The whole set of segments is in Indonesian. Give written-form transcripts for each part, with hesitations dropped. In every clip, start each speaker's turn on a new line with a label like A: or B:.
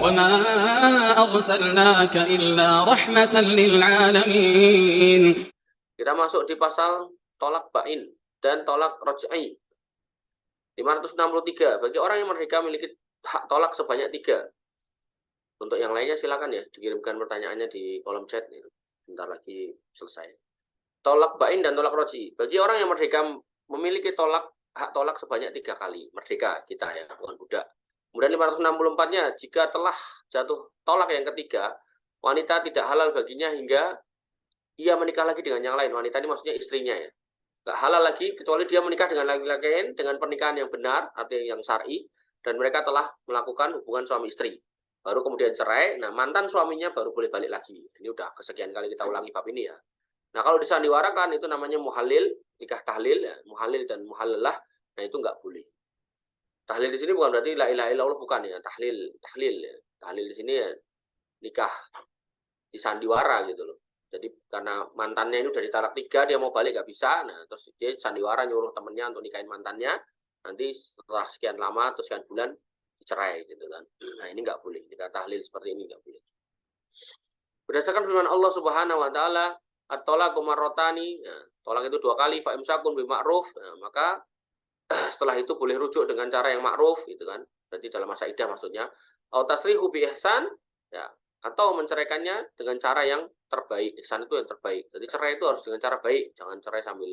A: وما أرسلناك إلا رحمة للعالمين.
B: Kita masuk di pasal tolak bain dan tolak raj'i. 563. Bagi orang yang merdeka memiliki hak tolak sebanyak 3. Untuk yang lainnya silakan ya dikirimkan pertanyaannya di kolom chat nih. Bentar lagi selesai. Tolak bain dan tolak raj'i. Bagi orang yang merdeka memiliki hak tolak sebanyak 3 kali. Merdeka kita ya, bukan budak. Kemudian 564-nya, jika telah jatuh tolak yang ketiga, wanita tidak halal baginya hingga ia menikah lagi dengan yang lain. Wanita ini maksudnya istrinya ya. Nggak halal lagi kecuali dia menikah dengan laki-laki lain dengan pernikahan yang benar, artinya yang syar'i, dan mereka telah melakukan hubungan suami istri. Baru kemudian cerai, nah mantan suaminya baru boleh balik lagi. Ini udah kesekian kali kita ulangi bab ini ya. Nah kalau disandiwarakan itu namanya muhalil, nikah tahlil, ya, muhalil dan muhalalah, nah itu nggak boleh. Tahlil di sini bukan berarti la ilaha illallah, bukan ya, tahlil ya. Tahlil di sini ya nikah disandiwara gitu loh. Jadi karena mantannya ini udah ditalak 3, dia mau balik nggak bisa, nah terus dia sandiwara nyuruh temennya untuk nikahin mantannya, nanti setelah sekian lama atau sekian bulan dicerai gitu kan. Nah ini nggak boleh, nikah tahlil seperti ini nggak boleh. Berdasarkan firman Allah Subhanahu Wa Taala, at-tolaqu marrotani, ya, tolak itu 2 kali, fa imsakun bima'ruf, nah, maka setelah itu boleh rujuk dengan cara yang ma'ruf gitu kan. Berarti dalam masa iddah maksudnya. Au tasrihu bi ihsan, ya, atau menceraikannya dengan cara yang terbaik. Ihsan itu yang terbaik. Jadi cerai itu harus dengan cara baik, jangan cerai sambil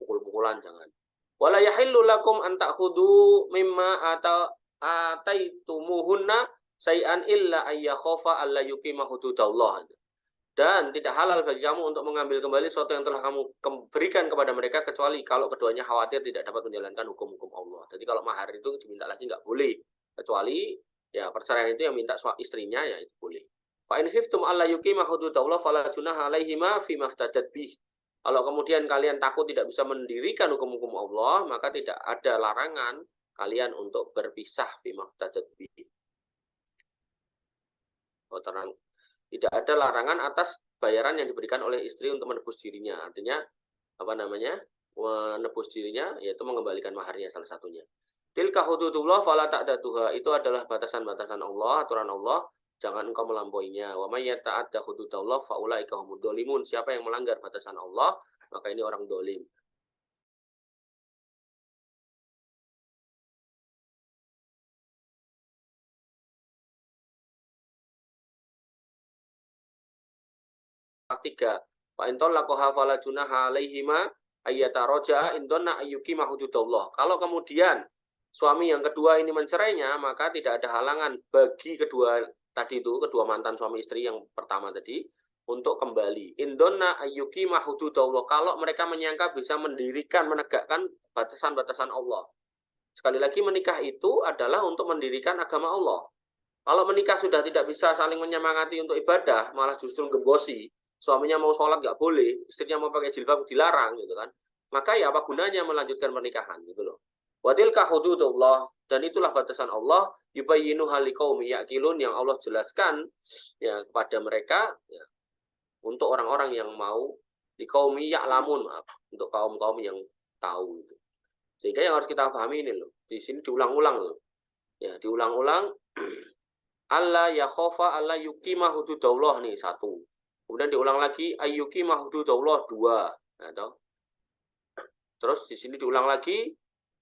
B: pukul-pukulan, jangan. Wala yahillu lakum an ta'khudhu mimma ataitumuhunna syai'an illa ayyakhafa alla yuqima hududallah. Dan tidak halal bagi kamu untuk mengambil kembali sesuatu yang telah kamu berikan kepada mereka kecuali kalau keduanya khawatir tidak dapat menjalankan hukum-hukum Allah. Jadi kalau mahar itu diminta lagi nggak boleh, kecuali ya perceraian itu yang minta istrinya ya itu boleh. Fa in khiftum alla yuqima hududallah fala junaha alaihima fi maftadat bih. Kalau kemudian kalian takut tidak bisa mendirikan hukum-hukum Allah, maka tidak ada larangan kalian untuk berpisah fi maftadat bih. Oh, terang. Tidak ada larangan atas bayaran yang diberikan oleh istri untuk menebus dirinya. Artinya apa namanya? Menebus dirinya yaitu mengembalikan maharnya salah satunya. Tilka hududullah fala ta'datuha. Itu adalah batasan-batasan Allah, aturan Allah, jangan engkau melampauinya. Wa may yata'adda hududallah fa ulaika humud dzalimun. Siapa yang melanggar batasan Allah, maka ini orang dolim. Tiga, fa in talaqaha fala junaha alaihima ayyata roja indonna ayyuki mahududallah. Kalau kemudian suami yang kedua ini mencerainya, maka tidak ada halangan bagi kedua mantan suami istri yang pertama tadi untuk kembali. Indonna ayyuki mahududallah. Kalau mereka menyangka bisa mendirikan, menegakkan batasan-batasan Allah. Sekali lagi menikah itu adalah untuk mendirikan agama Allah. Kalau menikah sudah tidak bisa saling menyemangati untuk ibadah, malah justru gembosi. Suaminya mau sholat nggak boleh, istrinya mau pakai jilbab dilarang gitu kan. Maka ya apa gunanya melanjutkan pernikahan gitu loh. Wa tilka hududullah, dan itulah batasan Allah, yubayyinuha liqaumi yaqilun, yang Allah jelaskan ya kepada mereka ya, untuk orang-orang yang mau liqaumi ya'lamun, untuk kaum-kaum yang tahu itu. Sehingga yang harus kita pahami ini loh. Di sini diulang-ulang loh. Ya, diulang-ulang Allah ya khofa Allah yuqima hududallah nih 1. Kemudian diulang lagi ayyuki mahududallah 2. Nah, terus di sini diulang lagi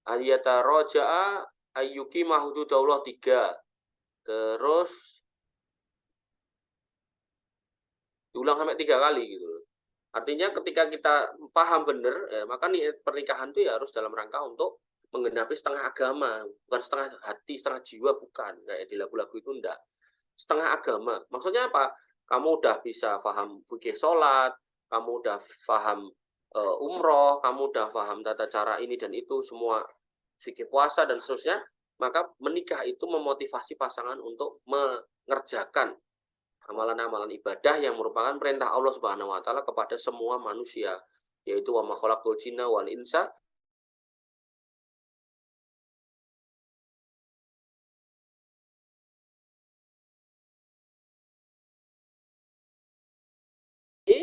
B: ayata roja'a ayyuki mahududallah 3. Terus diulang sampai 3 kali gitu. Artinya ketika kita paham benar, maka niat pernikahan itu ya harus dalam rangka untuk menggenapi setengah agama, bukan setengah hati, setengah jiwa, bukan kayak di lagu-lagu itu enggak. Setengah agama. Maksudnya apa? Kamu udah bisa paham fikih sholat, kamu udah paham umroh, kamu udah paham tata cara ini dan itu, semua fikih puasa dan seterusnya, maka menikah itu memotivasi pasangan untuk mengerjakan amalan-amalan ibadah yang merupakan perintah Allah Subhanahu wa taala kepada semua manusia, yaitu wa ma khalaqtul jinna wal insa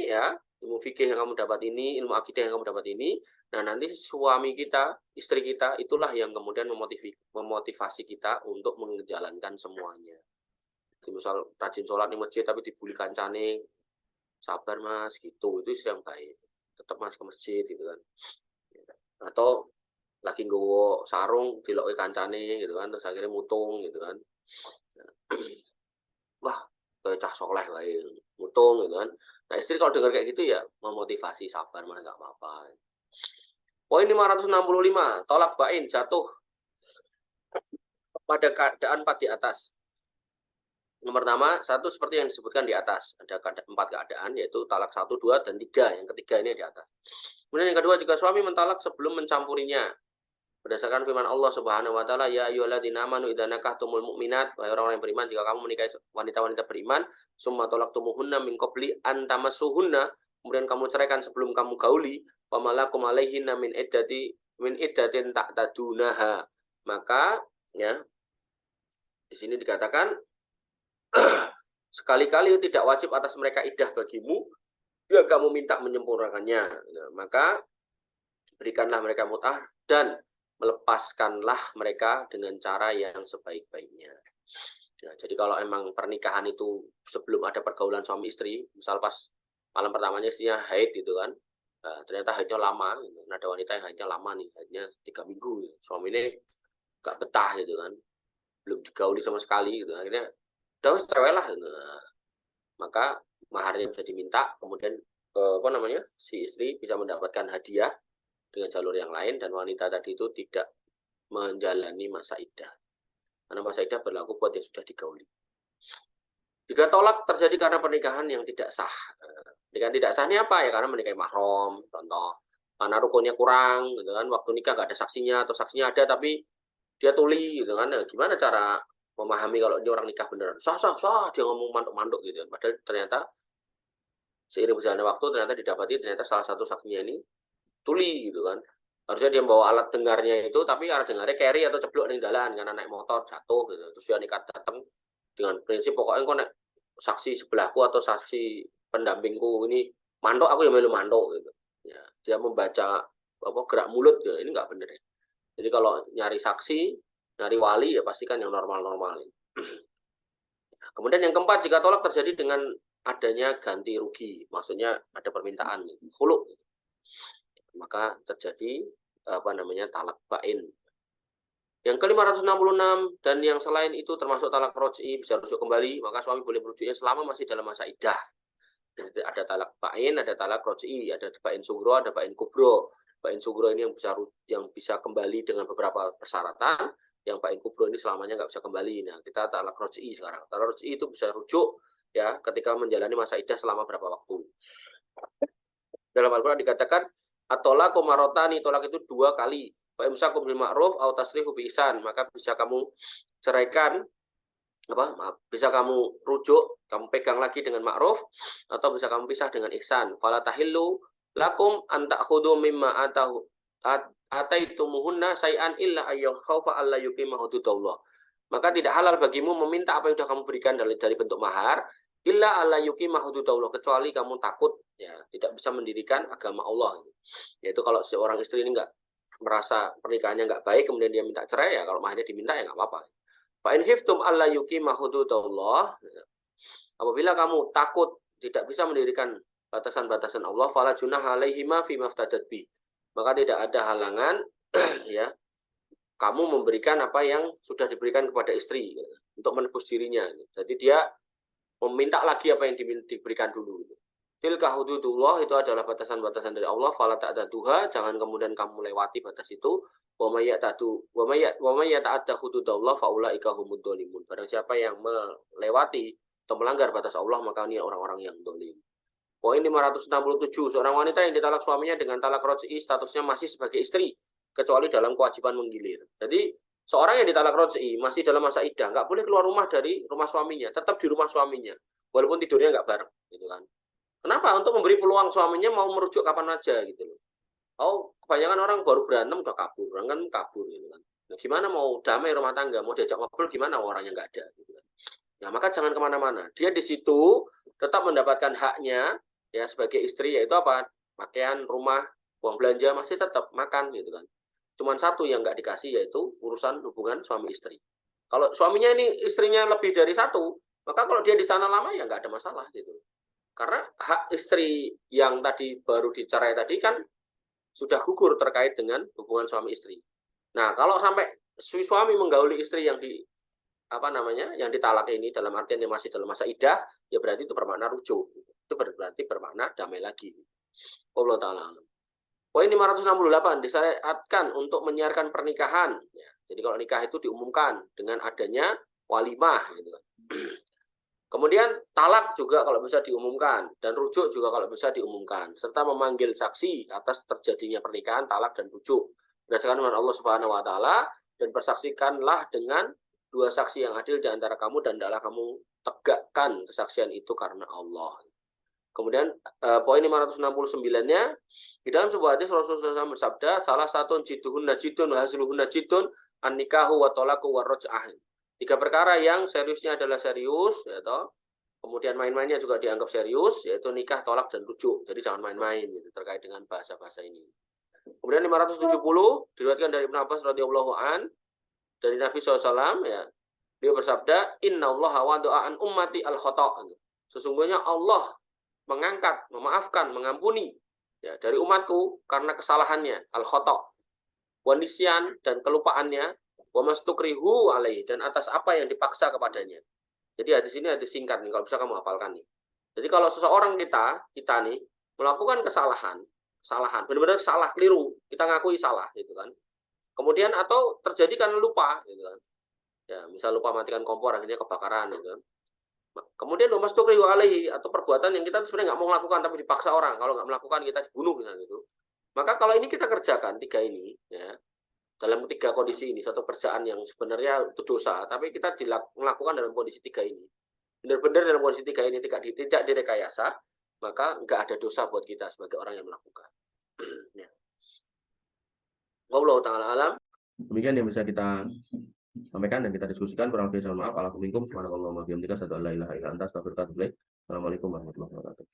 B: ya, ilmu fikih yang kamu dapat ini, ilmu akidah yang kamu dapat ini. Nah, nanti suami kita, istri kita, itulah yang kemudian memotivasi kita untuk menjalankan semuanya. misal rajin sholat di masjid tapi dibully kancane, sabar Mas gitu, itu istri yang baik. Tetap Mas ke masjid gitu kan. Atau lagi nggowo sarung diloki kancane gitu kan, terus akhirnya mutung gitu kan. Wah, kayak cah soleh wae, mutung gitu kan. Nah, istri kalau dengar kayak gitu ya memotivasi, sabar Mas, nggak apa-apa. Poin 565, tolak bain jatuh pada keadaan 4 di atas. Yang pertama, satu seperti yang disebutkan di atas. Ada 4 keadaan, yaitu talak 1, 2, dan 3. Yang ketiga ini di atas. Kemudian yang kedua, juga suami mentalak sebelum mencampurinya. Berdasarkan firman Allah Subhanahu wa taala, ya ayyuhalladzina amanu idza nakahtumul mu'minat, wahai orang-orang yang beriman, jika kamu menikahi wanita-wanita beriman, summa talaktumuhunna min qabli an tamassuhunna, kemudian kamu ceraikan sebelum kamu gauli, famalakum alaihinna min iddatin ta'tadunaha. Maka ya, di sini dikatakan sekali-kali tidak wajib atas mereka iddah bagimu jika kamu minta menyempurnakannya. Nah, maka berikanlah mereka mut'ah dan melepaskanlah mereka dengan cara yang sebaik-baiknya. Nah, jadi kalau emang pernikahan itu sebelum ada pergaulan suami istri, misal pas malam pertamanya istrinya haid gitu kan, ternyata haidnya lama, gitu. Nah, ada wanita yang haidnya lama nih, haidnya 3 minggu, gitu. Suami ini gak betah gitu kan, belum digauli sama sekali gitu, akhirnya udah cerai lah gitu. Nah, maka maharnya bisa diminta, kemudian si istri bisa mendapatkan hadiah dengan jalur yang lain, dan wanita tadi itu tidak menjalani masa iddah. Karena masa iddah berlaku buat yang sudah digauli. Jika tolak terjadi karena pernikahan yang tidak sah. Pernikahan tidak sah ini apa ya? Karena menikahi mahram, contoh. Karena rukunnya kurang, gitu kan. Waktu nikah nggak ada saksinya, atau saksinya ada tapi dia tuli, gitu kan. Nah, gimana cara memahami kalau ini orang nikah beneran? Sah, dia ngomong manduk-manduk gitu. Padahal ternyata seiring berjalannya waktu ternyata salah satu saksinya ini tuli gitu kan. Harusnya dia membawa alat dengarnya itu, tapi alat dengarnya carry atau ceblok di jalan karena naik motor jatuh gitu. Terus dia nekat datang dengan prinsip pokoknya kok naik saksi sebelahku atau saksi pendampingku ini mandok, aku ya melu mandok gitu. Ya, dia membaca gerak mulut ya, ini nggak bener ya. Jadi kalau nyari saksi, nyari wali ya pastikan yang normal-normal. Kemudian yang keempat, jika tolak terjadi dengan adanya ganti rugi, maksudnya ada permintaan khulu, maka terjadi talak bain. Yang ke-566 dan yang selain itu termasuk talak roj'i, bisa rujuk kembali, maka suami boleh merujuknya selama masih dalam masa iddah. Jadi ada talak bain, ada talak roj'i, ada bain sugro, ada bain kubro. Bain sugro ini yang bisa kembali dengan beberapa persyaratan, yang bain kubro ini selamanya nggak bisa kembali. Nah, kita talak roj'i sekarang. Talak roj'i itu bisa rujuk ya ketika menjalani masa iddah selama berapa waktu. Dalam Al-Quran dikatakan atola komarotani, tolak itu 2 kali. Fa imsakum bil ma'ruf aw tasrihu bi ihsan, maka bisa kamu ceraikan bisa kamu rujuk, kamu pegang lagi dengan ma'ruf, atau bisa kamu pisah dengan ihsan. Fala tahillu lakum an ta'khudhu mimma ataitumuhunna syai'an illa ayyakhafa alla yuqima hududallah. Maka tidak halal bagimu meminta apa yang sudah kamu berikan dari bentuk mahar, illa alla yuqima hududallah, kecuali kamu takut ya tidak bisa mendirikan agama Allah. Yaitu kalau seorang istri ini enggak merasa pernikahannya enggak baik, kemudian dia minta cerai, ya kalau maharnya diminta ya enggak apa-apa. Fa in khiftum alla yuqima hududallah, apabila kamu takut tidak bisa mendirikan batasan-batasan Allah, fala junaha alaihima fi maftadat bi, maka tidak ada halangan ya kamu memberikan apa yang sudah diberikan kepada istri untuk menebus dirinya. Jadi dia meminta lagi apa yang diberikan dulu. Tilka hududullah, itu adalah batasan-batasan dari Allah, fala ta'taduha, jangan kemudian kamu lewati batas itu. Wa may yata'adda hududallah fa ulaika humud dzalimun. Barang siapa yang melewati atau melanggar batas Allah, maka ini orang-orang yang zalim. Poin 567, seorang wanita yang ditalak suaminya dengan talak roj'i statusnya masih sebagai istri, kecuali dalam kewajiban menggilir. Jadi seorang yang ditalak roj'i masih dalam masa iddah, nggak boleh keluar rumah dari rumah suaminya, tetap di rumah suaminya, walaupun tidurnya nggak bareng, gitu kan. Kenapa? Untuk memberi peluang suaminya mau merujuk kapan aja, gitu loh. Oh, kebanyakan orang baru berantem udah kabur, orang kan kabur, gitu kan. Nah, gimana mau damai rumah tangga, mau diajak ngobrol gimana orangnya nggak ada, gitu kan. Nah, maka jangan kemana-mana. Dia di situ tetap mendapatkan haknya, ya sebagai istri, yaitu apa? Pakaian, rumah, uang belanja masih tetap makan, gitu kan. Cuman satu yang nggak dikasih, yaitu urusan hubungan suami istri. Kalau suaminya ini istrinya lebih dari satu, Maka kalau dia di sana lama ya nggak ada masalah gitu. Karena hak istri yang tadi baru dicerai tadi kan sudah gugur terkait dengan hubungan suami istri. Nah, kalau sampai suami menggauli istri yang yang ditalak ini dalam artian yang masih dalam masa iddah, ya berarti itu bermakna rujuk. Itu berarti bermakna damai lagi. Allah taala. Poin 568 disyariatkan untuk menyiarkan pernikahan. Ya, jadi kalau nikah itu diumumkan dengan adanya walimah gitu. Kemudian talak juga kalau bisa diumumkan dan rujuk juga kalau bisa diumumkan serta memanggil saksi atas terjadinya pernikahan, talak dan rujuk berdasarkan firman Allah Subhanahu wa taala, dan persaksikanlah dengan dua saksi yang adil di antara kamu dan hendaklah kamu tegakkan kesaksian itu karena Allah. Kemudian poin 569-nya, di dalam sebuah hadis Rasulullah SAW bersabda, salah satu jiduhun najidun hasluhun najidun an-nikahu wa talaqu wa raj'ah. 3 perkara yang seriusnya adalah serius, ya toh. Kemudian main-mainnya juga dianggap serius, yaitu nikah, tolak, dan rujuk. Jadi jangan main-main gitu, terkait dengan bahasa-bahasa ini. Kemudian 570 diriwayatkan dari Ibnu Abbas radhiyallahu an dari Nabi SAW, ya, dia bersabda, Innallaha wada'a an ummati al-khata'. Sesungguhnya Allah mengangkat, memaafkan, mengampuni ya dari umatku karena kesalahannya, al-khata', wanisyan dan kelupaannya, wa mastukrihu alaih, dan atas apa yang dipaksa kepadanya. Jadi hadis ini hadis singkat nih, kalau bisa kamu hafalkan nih. Jadi kalau seseorang kita nih melakukan kesalahan, benar-benar salah, keliru, kita ngakui salah gitu kan. Kemudian atau terjadi karena lupa gitu kan. Ya, misal lupa matikan kompor akhirnya kebakaran gitu kan. Kemudian wa mastukrihu alaihi, atau perbuatan yang kita sebenarnya nggak mau melakukan tapi dipaksa orang, kalau nggak melakukan kita dibunuh gitu. Maka kalau ini kita kerjakan 3 ini ya, dalam 3 kondisi ini, satu kerjaan yang sebenarnya itu dosa, tapi kita melakukan dalam kondisi 3 ini, benar-benar dalam kondisi 3 ini tidak direkayasa, maka nggak ada dosa buat kita sebagai orang yang melakukan. Ya. Wallahu ta'ala alam. Demikian yang bisa kita sampaikan dan kita diskusikan. Kurang lebih mohon maaf. Assalamualaikum warahmatullahi wabarakatuh. Assalamualaikum warahmatullahi wabarakatuh.